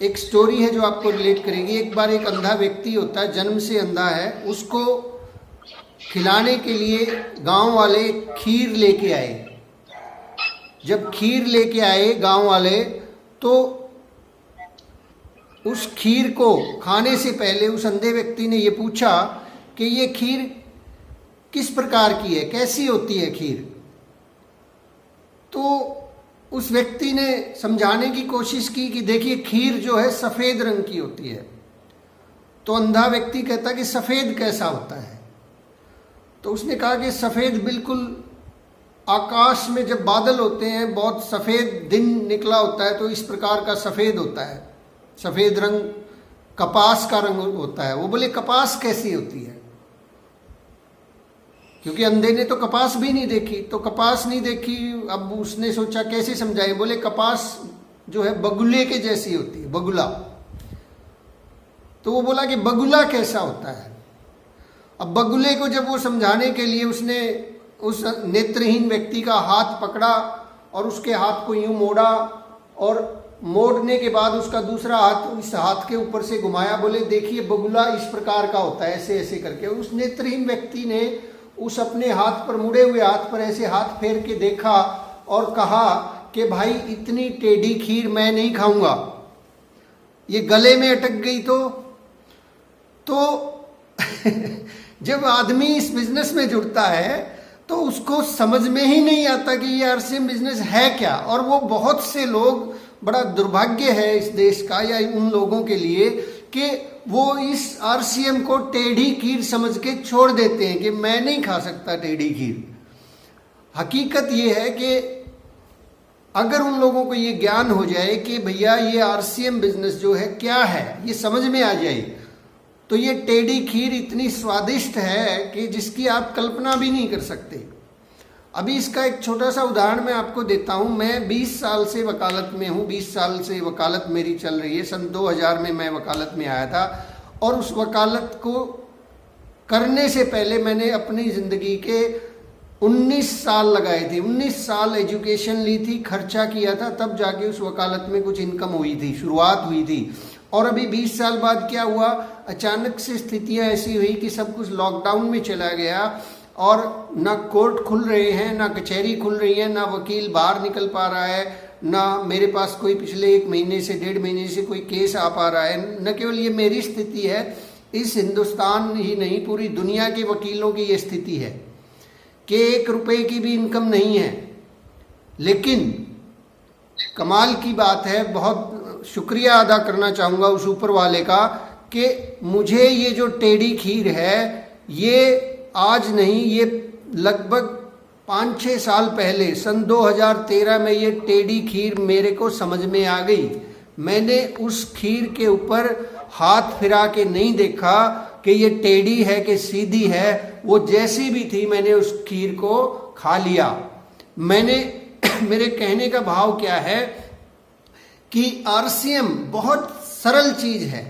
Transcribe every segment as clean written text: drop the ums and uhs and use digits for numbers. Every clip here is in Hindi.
एक स्टोरी है जो आपको रिलेट करेगी। एक बार एक अंधा व्यक्ति होता है, जन्म से अंधा है, उसको खिलाने के लिए गांव वाले खीर लेके आए। जब खीर लेके आए गांव वाले, तो उस खीर को खाने से पहले उस अंधे व्यक्ति ने ये पूछा कि ये खीर किस प्रकार की है, कैसी होती है खीर। तो उस व्यक्ति ने समझाने की कोशिश की कि देखिए खीर जो है सफ़ेद रंग की होती है। तो अंधा व्यक्ति कहता कि सफ़ेद कैसा होता है। तो उसने कहा कि सफ़ेद बिल्कुल आकाश में जब बादल होते हैं, बहुत सफ़ेद दिन निकला होता है, तो इस प्रकार का सफ़ेद होता है। सफ़ेद रंग कपास का रंग होता है। वो बोले कपास कैसी होती है, क्योंकि अंधे ने तो कपास भी नहीं देखी। तो कपास नहीं देखी, अब उसने सोचा कैसे समझाए। बोले कपास जो है बगुले के जैसी होती है, बगुला। तो वो बोला कि बगुला कैसा होता है। अब बगुले को जब वो समझाने के लिए उसने उस नेत्रहीन व्यक्ति का हाथ पकड़ा और उसके हाथ को यूं मोड़ा, और मोड़ने के बाद उसका दूसरा हाथ इस हाथ के ऊपर से घुमाया। बोले देखिए बगुला इस प्रकार का होता है, ऐसे ऐसे करके। उस नेत्रहीन व्यक्ति ने उस अपने हाथ पर, मुड़े हुए हाथ पर ऐसे हाथ फेर के देखा और कहा कि भाई इतनी टेढ़ी खीर मैं नहीं खाऊंगा, ये गले में अटक गई तो जब आदमी इस बिजनेस में जुड़ता है तो उसको समझ में ही नहीं आता कि ये आरसीएम बिजनेस है क्या। और वो बहुत से लोग, बड़ा दुर्भाग्य है इस देश का या उन लोगों के लिए कि वो इस आरसीएम को टेढ़ी खीर समझ के छोड़ देते हैं कि मैं नहीं खा सकता टेढ़ी खीर। हकीकत ये है कि अगर उन लोगों को ये ज्ञान हो जाए कि भैया ये आरसीएम बिजनेस जो है क्या है, ये समझ में आ जाए, तो ये टेढ़ी खीर इतनी स्वादिष्ट है कि जिसकी आप कल्पना भी नहीं कर सकते। अभी इसका एक छोटा सा उदाहरण मैं आपको देता हूँ। मैं 20 साल से वकालत में हूँ, 20 साल से वकालत मेरी चल रही है। सन 2000 में मैं वकालत में आया था, और उस वकालत को करने से पहले मैंने अपनी ज़िंदगी के 19 साल लगाए थे। 19 साल एजुकेशन ली थी, खर्चा किया था, तब जाके उस वकालत में कुछ इनकम हुई थी, शुरुआत हुई थी। और अभी 20 साल बाद क्या हुआ, अचानक से स्थितियाँ ऐसी हुई कि सब कुछ लॉकडाउन में चला गया, और ना कोर्ट खुल रहे हैं, ना कचहरी खुल रही है, ना वकील बाहर निकल पा रहा है, ना मेरे पास कोई पिछले 1 महीने से 1.5 महीने से कोई केस आ पा रहा है। न केवल ये मेरी स्थिति है, इस हिंदुस्तान ही नहीं पूरी दुनिया के वकीलों की ये स्थिति है कि 1 रुपए की भी इनकम नहीं है। लेकिन कमाल की बात है, बहुत शुक्रिया अदा करना चाहूँगा उस ऊपर वाले का कि मुझे ये जो टेढ़ी खीर है, ये आज नहीं, ये लगभग 5-6 साल पहले सन 2013 में ये टेढ़ी खीर मेरे को समझ में आ गई। मैंने उस खीर के ऊपर हाथ फिरा के नहीं देखा कि ये टेढ़ी है कि सीधी है, वो जैसी भी थी मैंने उस खीर को खा लिया। मेरे कहने का भाव क्या है कि आरसीएम बहुत सरल चीज है।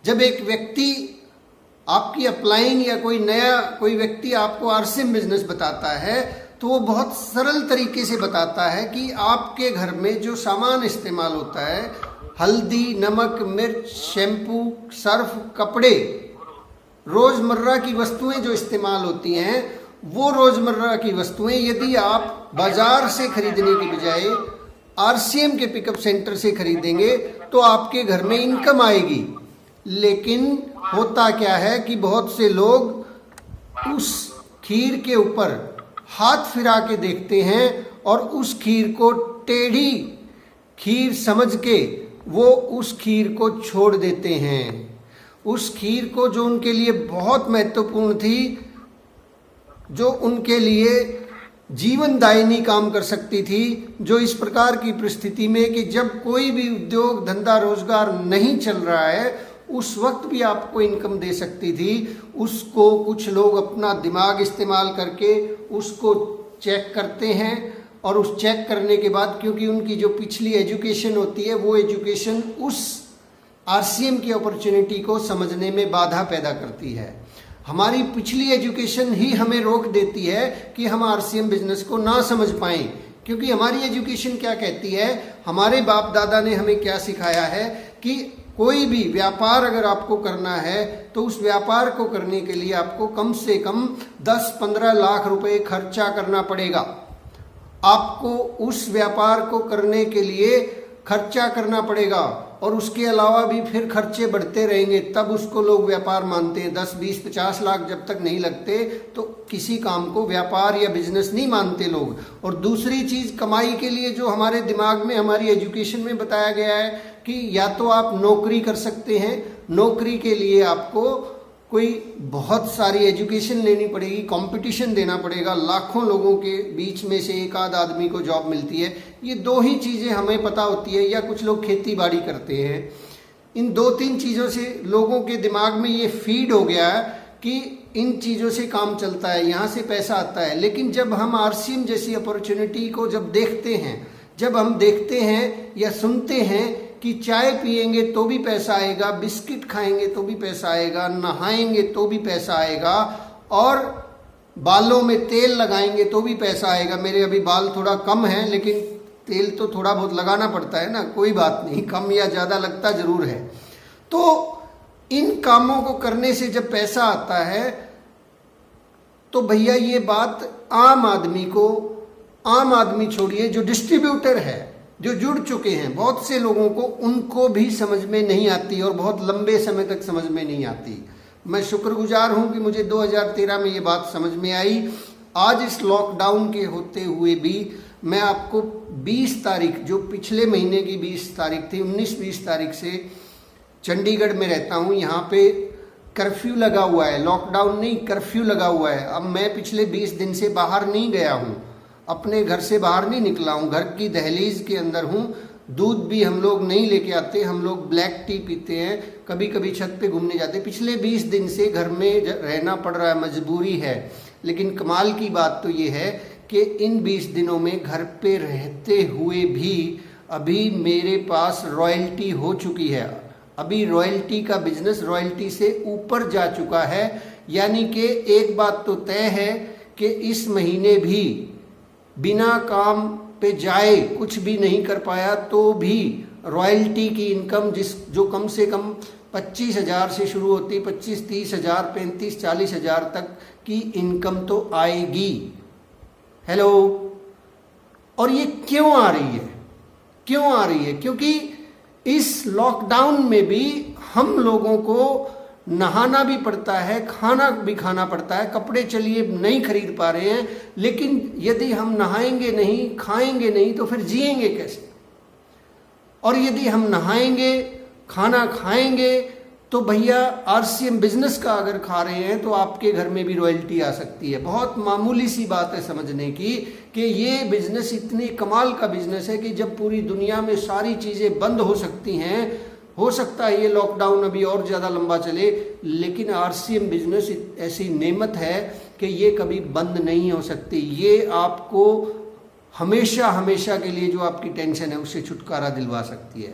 जब एक व्यक्ति आपकी अपलाइन या कोई व्यक्ति आपको आरसीएम बिजनेस बताता है, तो वो बहुत सरल तरीके से बताता है कि आपके घर में जो सामान इस्तेमाल होता है, हल्दी, नमक, मिर्च, शैम्पू, सर्फ, कपड़े, रोज़मर्रा की वस्तुएं जो इस्तेमाल होती हैं, वो रोज़मर्रा की वस्तुएं यदि आप बाज़ार से खरीदने की बजाय आरसीएम के पिकअप सेंटर से खरीदेंगे तो आपके घर में इनकम आएगी। लेकिन होता क्या है कि बहुत से लोग उस खीर के ऊपर हाथ फिरा के देखते हैं और उस खीर को टेढ़ी खीर समझ के वो उस खीर को छोड़ देते हैं। उस खीर को जो उनके लिए बहुत महत्वपूर्ण थी, जो उनके लिए जीवनदायिनी काम कर सकती थी, जो इस प्रकार की परिस्थिति में कि जब कोई भी उद्योग धंधा रोजगार नहीं चल रहा है, उस वक्त भी आपको इनकम दे सकती थी, उसको कुछ लोग अपना दिमाग इस्तेमाल करके उसको चेक करते हैं। और उस चेक करने के बाद, क्योंकि उनकी जो पिछली एजुकेशन होती है, वो एजुकेशन उस आरसीएम की अपॉर्चुनिटी को समझने में बाधा पैदा करती है। हमारी पिछली एजुकेशन ही हमें रोक देती है कि हम आरसीएम बिजनेस को ना समझ पाएं, क्योंकि हमारी एजुकेशन क्या कहती है, हमारे बाप दादा ने हमें क्या सिखाया है कि कोई भी व्यापार अगर आपको करना है तो उस व्यापार को करने के लिए आपको कम से कम 10-15 लाख रुपए खर्चा करना पड़ेगा। आपको उस व्यापार को करने के लिए खर्चा करना पड़ेगा और उसके अलावा भी फिर खर्चे बढ़ते रहेंगे, तब उसको लोग व्यापार मानते हैं। 10, 20, 50 लाख जब तक नहीं लगते तो किसी काम को व्यापार या बिजनेस नहीं मानते लोग। और दूसरी चीज, कमाई के लिए जो हमारे दिमाग में, हमारी एजुकेशन में बताया गया है कि या तो आप नौकरी कर सकते हैं, नौकरी के लिए आपको कोई बहुत सारी एजुकेशन लेनी पड़ेगी, कंपटीशन देना पड़ेगा, लाखों लोगों के बीच में से एक आध आदमी को जॉब मिलती है। ये दो ही चीज़ें हमें पता होती है, या कुछ लोग खेती बाड़ी करते हैं। इन 2-3 चीज़ों से लोगों के दिमाग में ये फीड हो गया है कि इन चीज़ों से काम चलता है, यहाँ से पैसा आता है। लेकिन जब हम आरसीएम जैसी अपॉर्चुनिटी को जब देखते हैं, जब हम देखते हैं या सुनते हैं कि चाय पिएंगे तो भी पैसा आएगा, बिस्किट खाएंगे तो भी पैसा आएगा, नहाएंगे तो भी पैसा आएगा, और बालों में तेल लगाएंगे तो भी पैसा आएगा। मेरे अभी बाल थोड़ा कम हैं, लेकिन तेल तो थोड़ा बहुत लगाना पड़ता है ना, कोई बात नहीं, कम या ज़्यादा लगता जरूर है। तो इन कामों को करने से जब पैसा आता है तो भैया ये बात आम आदमी को, आम आदमी छोड़िए, जो डिस्ट्रीब्यूटर है, जो जुड़ चुके हैं बहुत से लोगों को, उनको भी समझ में नहीं आती और बहुत लंबे समय तक समझ में नहीं आती। मैं शुक्रगुजार हूं कि मुझे 2013 में ये बात समझ में आई। आज इस लॉकडाउन के होते हुए भी मैं आपको 20 तारीख, जो पिछले महीने की 20 तारीख थी, 19-20 तारीख से चंडीगढ़ में रहता हूं। यहाँ पे कर्फ्यू लगा हुआ है, लॉकडाउन नहीं, कर्फ्यू लगा हुआ है। अब मैं पिछले 20 दिन से बाहर नहीं गया हूँ, अपने घर से बाहर नहीं निकला हूँ, घर की दहलीज के अंदर हूँ। दूध भी हम लोग नहीं लेके आते, हम लोग ब्लैक टी पीते हैं, कभी कभी छत पे घूमने जाते। पिछले 20 दिन से घर में रहना पड़ रहा है, मजबूरी है। लेकिन कमाल की बात तो ये है कि इन 20 दिनों में घर पे रहते हुए भी अभी मेरे पास रॉयल्टी हो चुकी है। अभी रॉयल्टी का बिजनेस रॉयल्टी से ऊपर जा चुका है। यानी कि एक बात तो तय है कि इस महीने भी बिना काम पे जाए कुछ भी नहीं कर पाया तो भी रॉयल्टी की इनकम जो कम से कम 25,000 से शुरू होती, 25-30 हज़ार, 35-40 हज़ार तक की इनकम तो आएगी। हेलो, और ये क्यों आ रही है? क्यों आ रही है? क्योंकि इस लॉकडाउन में भी हम लोगों को नहाना भी पड़ता है, खाना भी खाना पड़ता है, कपड़े चलिए नहीं खरीद पा रहे हैं, लेकिन यदि हम नहाएंगे नहीं, खाएंगे नहीं तो फिर जिएंगे कैसे? और यदि हम नहाएंगे, खाना खाएंगे तो भैया आरसीएम बिजनेस का अगर खा रहे हैं तो आपके घर में भी रॉयल्टी आ सकती है। बहुत मामूली सी बात है समझने की कि ये बिजनेस इतनी कमाल का बिजनेस है कि जब पूरी दुनिया में सारी चीज़ें बंद हो सकती हैं, हो सकता है ये लॉकडाउन अभी और ज़्यादा लंबा चले, लेकिन आरसीएम बिजनेस ऐसी नेमत है कि ये कभी बंद नहीं हो सकती। ये आपको हमेशा हमेशा के लिए जो आपकी टेंशन है उससे छुटकारा दिलवा सकती है।